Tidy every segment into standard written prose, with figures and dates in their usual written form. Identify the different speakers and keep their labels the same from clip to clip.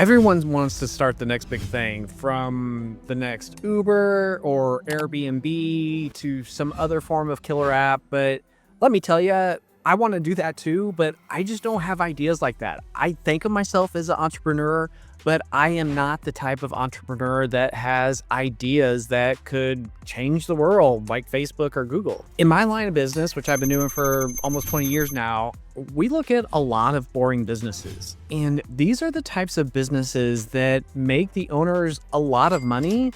Speaker 1: Everyone wants to start the next big thing, from the next Uber or Airbnb to some other form of killer app. But let me tell you, I want to do that too, but I just don't have ideas like that. I think of myself as an entrepreneur, but I am not the type of entrepreneur that has ideas that could change the world like Facebook or Google. In my line of business, which I've been doing for almost 20 years now, we look at a lot of boring businesses. And these are the types of businesses that make the owners a lot of money,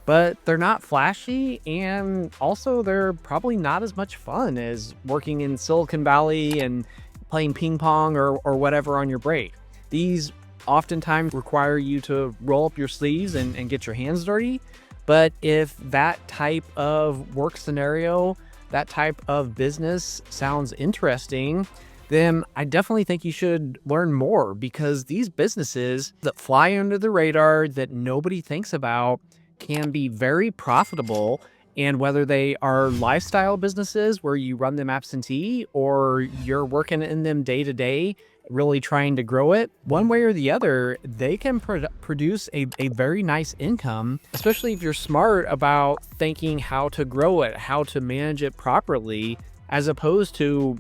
Speaker 1: but they're not flashy, and also they're probably not as much fun as working in Silicon Valley and playing ping pong or whatever on your break. These oftentimes require you to roll up your sleeves and get your hands dirty. But if that type of work scenario, that type of business sounds interesting, then I definitely think you should learn more, because these businesses that fly under the radar that nobody thinks about can be very profitable. And whether they are lifestyle businesses where you run them absentee or you're working in them day to day, really trying to grow it, one way or the other, they can produce a very nice income, especially if you're smart about thinking how to grow it, how to manage it properly, as opposed to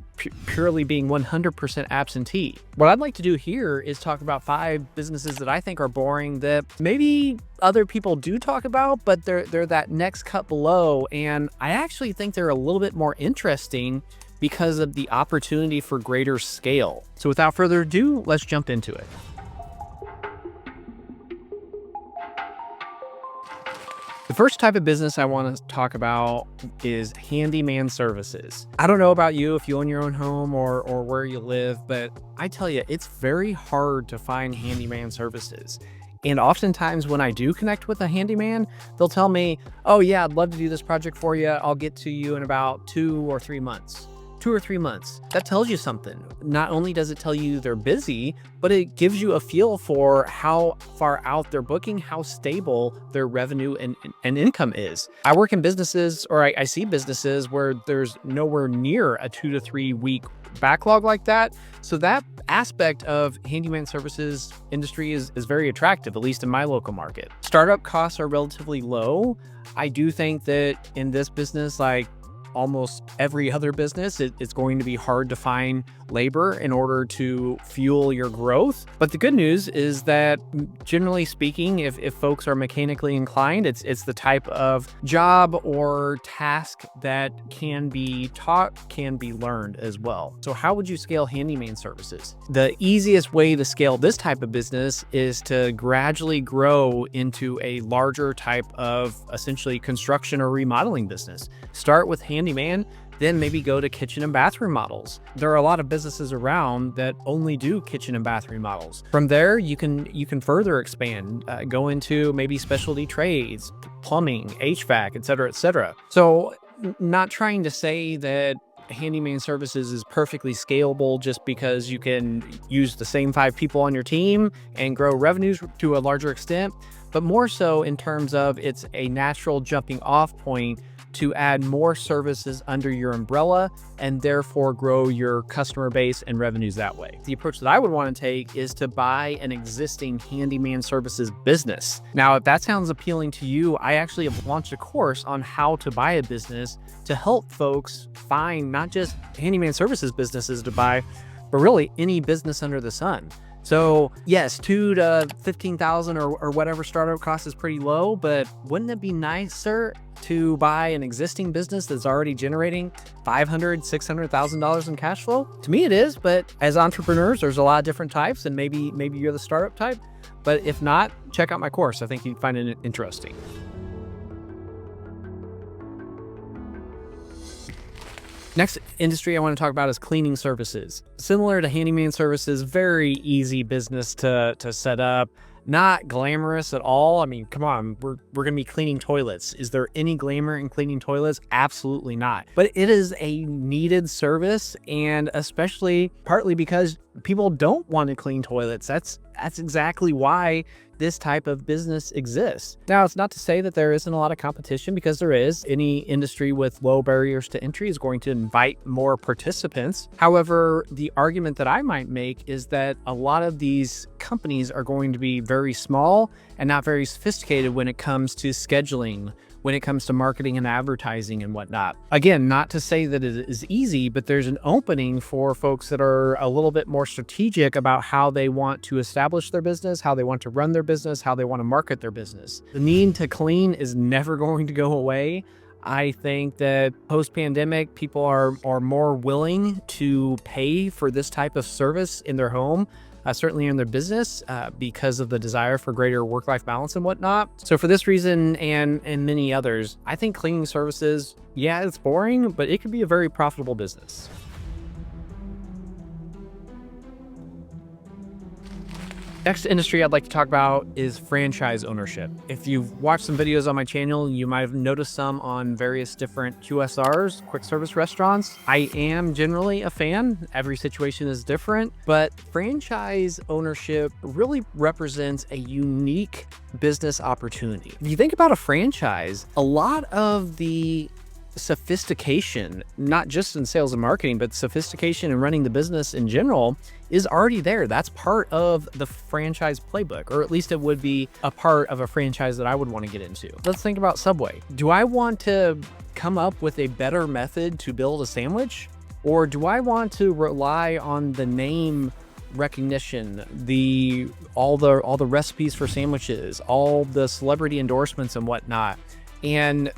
Speaker 1: purely being 100% absentee. What I'd like to do here is talk about 5 businesses that I think are boring that maybe other people do talk about, but they're that next cut below. And I actually think they're a little bit more interesting because of the opportunity for greater scale. So without further ado, let's jump into it. The first type of business I want to talk about is Handyman Services. I don't know about you if you own your own home or where you live, but I tell you, it's very hard to find handyman services. And oftentimes when I do connect with a handyman, they'll tell me, oh yeah, I'd love to do this project for you. I'll get to you in about 2 or 3 months. 2 or 3 months. That tells you something. Not only does it tell you they're busy, but it gives you a feel for how far out they're booking, how stable their revenue and income is. I work in businesses, or I see businesses where there's nowhere near a 2 to 3 week backlog like that. So that aspect of handyman services industry is very attractive, at least in my local market. Startup costs are relatively low. I do think that in this business, like almost every other business, it's going to be hard to find labor in order to fuel your growth. But the good news is that generally speaking, if folks are mechanically inclined, it's the type of job or task that can be taught, can be learned as well. So how would you scale handyman services? The easiest way to scale this type of business is to gradually grow into a larger type of essentially construction or remodeling business. Start with handyman, then maybe go to kitchen and bathroom models. There are a lot of businesses around that only do kitchen and bathroom models. From there, you can further expand, go into maybe specialty trades, plumbing, HVAC, et cetera, et cetera. So not trying to say that handyman services is perfectly scalable just because you can use the same 5 people on your team and grow revenues to a larger extent, but more so in terms of it's a natural jumping off point to add more services under your umbrella and therefore grow your customer base and revenues that way. The approach that I would want to take is to buy an existing handyman services business. Now, if that sounds appealing to you, I actually have launched a course on how to buy a business to help folks find not just handyman services businesses to buy, but really any business under the sun. So yes, 2 to 15,000 or whatever startup cost is pretty low, but wouldn't it be nicer to buy an existing business that's already generating $500,000, $600,000 in cash flow? To me it is, but as entrepreneurs, there's a lot of different types, and maybe you're the startup type, but if not, check out my course. I think you'd find it interesting. Next industry I want to talk about is cleaning services. Similar to handyman services, very easy business to set up. Not glamorous at all. I mean, come on, we're going to be cleaning toilets. Is there any glamour in cleaning toilets? Absolutely not. But it is a needed service, and especially partly because people don't want to clean toilets. That's That's exactly why this type of business exists. Now, it's not to say that there isn't a lot of competition, because there is. Any industry with low barriers to entry is going to invite more participants. However, the argument that I might make is that a lot of these companies are going to be very small and not very sophisticated when it comes to scheduling, when it comes to marketing and advertising and whatnot. Again, not to say that it is easy, but there's an opening for folks that are a little bit more strategic about how they want to establish their business, how they want to run their business, how they want to market their business. The need to clean is never going to go away. I think that post-pandemic, people are more willing to pay for this type of service in their home, certainly in their business, because of the desire for greater work-life balance and whatnot. So for this reason and many others, I think cleaning services, yeah, it's boring, but it could be a very profitable business. Next industry I'd like to talk about is franchise ownership. If you've watched some videos on my channel, you might have noticed some on various different QSRs, quick service restaurants. I am generally a fan. Every situation is different, but franchise ownership really represents a unique business opportunity. If you think about a franchise, a lot of the sophistication, not just in sales and marketing, but sophistication in running the business in general, is already there. That's part of the franchise playbook, or at least it would be a part of a franchise that I would want to get into. Let's think about Subway. Do I want to come up with a better method to build a sandwich? Or do I want to rely on the name recognition, all the recipes for sandwiches, all the celebrity endorsements and whatnot, and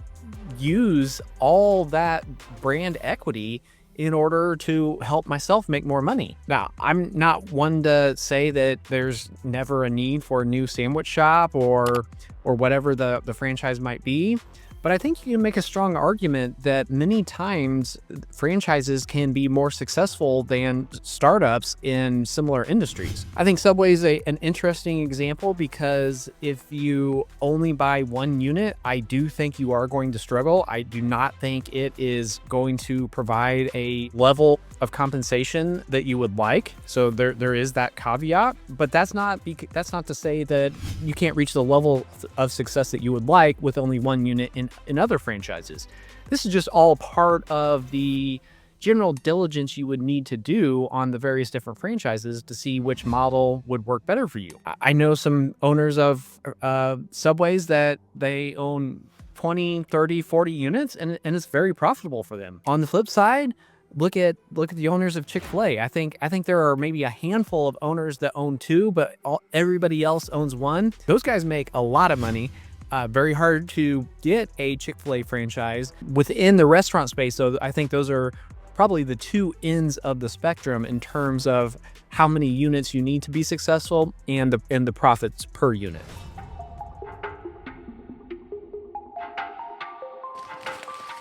Speaker 1: use all that brand equity in order to help myself make more money? Now, I'm not one to say that there's never a need for a new sandwich shop or whatever the franchise might be, but I think you can make a strong argument that many times franchises can be more successful than startups in similar industries. I think Subway is an interesting example, because if you only buy one unit, I do think you are going to struggle. I do not think it is going to provide a level of compensation that you would like. So there is that caveat, but that's not to say that you can't reach the level of success that you would like with only one unit in other franchises. This is just all part of the general diligence you would need to do on the various different franchises to see which model would work better for you. I know some owners of Subways that they own 20, 30, 40 units, and it's very profitable for them. On the flip side, look at the owners of Chick-fil-A. I think there are maybe a handful of owners that own two, but everybody else owns one. Those guys make a lot of money. Very hard to get a Chick-fil-A franchise within the restaurant space. So I think those are probably the two ends of the spectrum in terms of how many units you need to be successful and the profits per unit.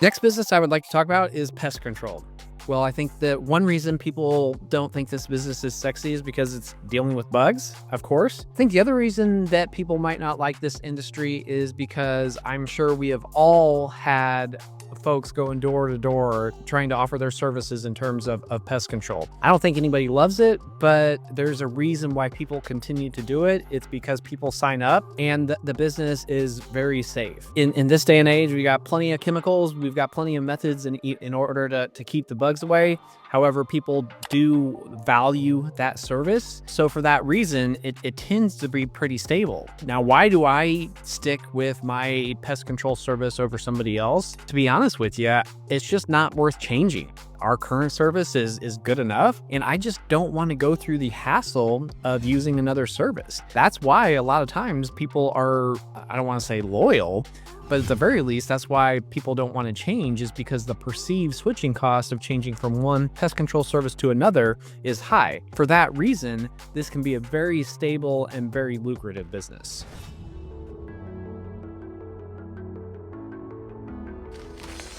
Speaker 1: Next business I would like to talk about is pest control. Well, I think that one reason people don't think this business is sexy is because it's dealing with bugs, of course. I think the other reason that people might not like this industry is because I'm sure we have all had folks going door to door trying to offer their services in terms of pest control. I don't think anybody loves it, but there's a reason why people continue to do it. It's because people sign up and the business is very safe. In this day and age, we got plenty of chemicals. We've got plenty of methods in order to keep the bugs away. However, people do value that service. So for that reason, it tends to be pretty stable. Now, why do I stick with my pest control service over somebody else? To be honest with you, it's just not worth changing. Our current service is good enough, and I just don't want to go through the hassle of using another service. That's why a lot of times people are, I don't want to say loyal, but at the very least, that's why people don't want to change, is because the perceived switching cost of changing from one pest control service to another is high. For that reason, this can be a very stable and very lucrative business.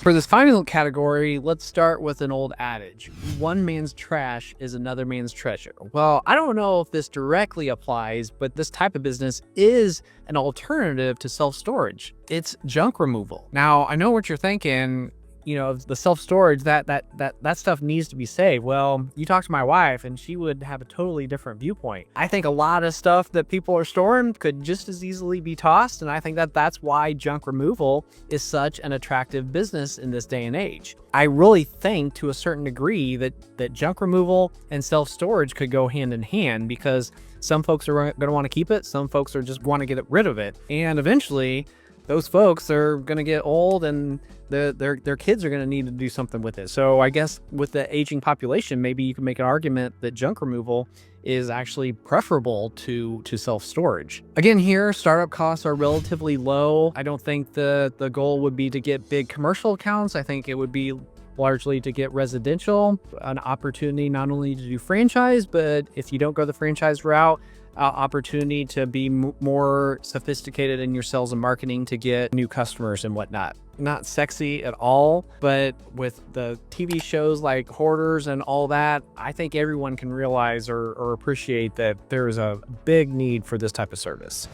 Speaker 1: For this final category, let's start with an old adage. One man's trash is another man's treasure. Well, I don't know if this directly applies, but this type of business is an alternative to self-storage. It's junk removal. Now, I know what you're thinking. the self-storage, that stuff needs to be saved. Well, you talk to my wife and she would have a totally different viewpoint. I think a lot of stuff that people are storing could just as easily be tossed, and I think that's why junk removal is such an attractive business in this day and age. I really think to a certain degree that junk removal and self-storage could go hand in hand, because some folks are going to want to keep it, some folks are just want to get rid of it, and eventually those folks are going to get old and their kids are going to need to do something with it. So I guess with the aging population, maybe you can make an argument that junk removal is actually preferable to self-storage. Again, here, startup costs are relatively low. I don't think the goal would be to get big commercial accounts. I think it would be largely to get residential, an opportunity not only to do franchise, but if you don't go the franchise route, opportunity to be more sophisticated in your sales and marketing to get new customers and whatnot. Not sexy at all, but with the TV shows like Hoarders and all that, I think everyone can realize or appreciate that there is a big need for this type of service.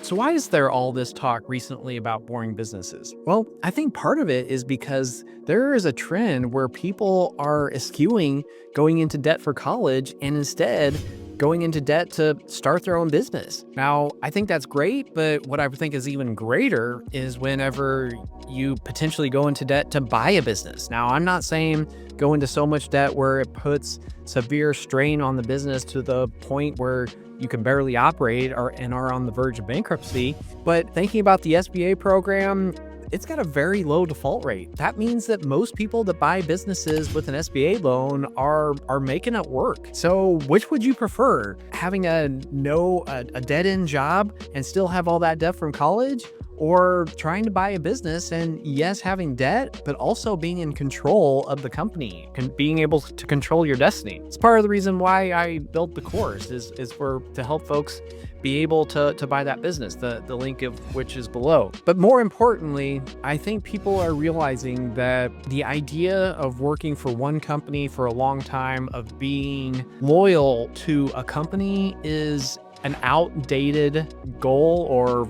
Speaker 1: So why is there all this talk recently about boring businesses? Well, I think part of it is because there is a trend where people are eschewing going into debt for college and instead going into debt to start their own business. Now, I think that's great, but what I think is even greater is whenever you potentially go into debt to buy a business. Now, I'm not saying go into so much debt where it puts severe strain on the business to the point where you can barely operate and are on the verge of bankruptcy. But thinking about the SBA program, it's got a very low default rate. That means that most people that buy businesses with an SBA loan are making it work. So which would you prefer? Having a dead-end job and still have all that debt from college? Or trying to buy a business and yes, having debt, but also being in control of the company and being able to control your destiny. It's part of the reason why I built the course is to help folks be able to buy that business, the link of which is below. But more importantly, I think people are realizing that the idea of working for one company for a long time, of being loyal to a company, is an outdated goal or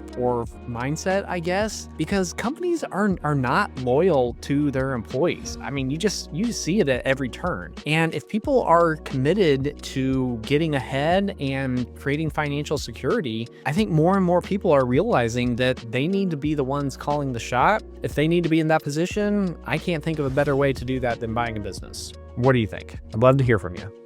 Speaker 1: mindset, I guess, because companies are not loyal to their employees. I mean, you just see it at every turn. And if people are committed to getting ahead and creating financial security, I think more and more people are realizing that they need to be the ones calling the shot. If they need to be in that position, I can't think of a better way to do that than buying a business. What do you think? I'd love to hear from you.